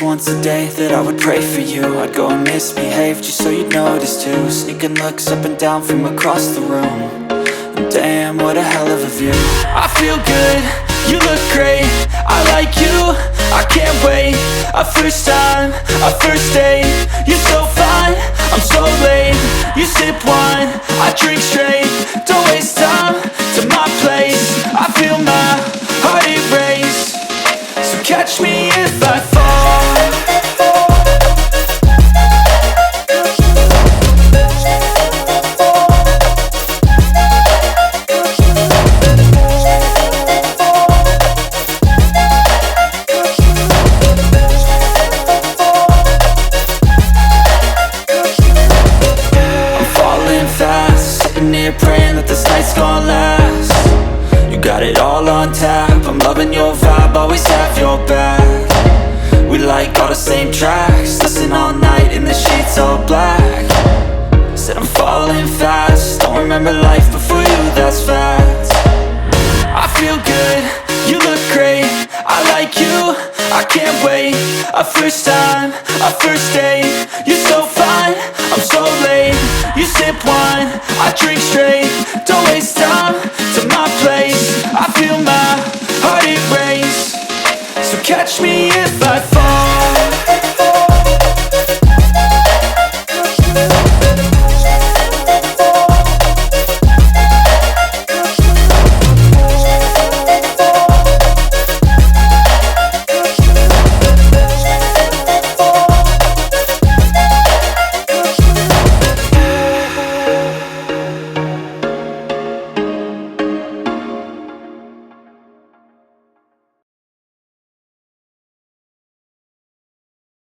least once a day that I would pray for you. I'd go and misbehave just so you'd notice too. Sneaking looks up and down from across the room. And damn, what a hell of a view. I feel good, you look great, I like you, I can't wait. A first time, a first date, you're so fine, I'm so late. You sip wine, I drink straight, don't waste time to my place. I feel my heart erase, so catch me if I fall. Praying that this night's gonna last. You got it all on tap, I'm loving your vibe, always have your back. We like all the same tracks, listen all night in the sheets all black. Said I'm falling fast, don't remember life before you, that's fact. I feel good, you look great, I like you, I can't wait. A first time, a first date, you're so fine, I'm so late. You sip wine, I drink straight, don't waste time to my place. I feel my heart erase, so catch me if I fall.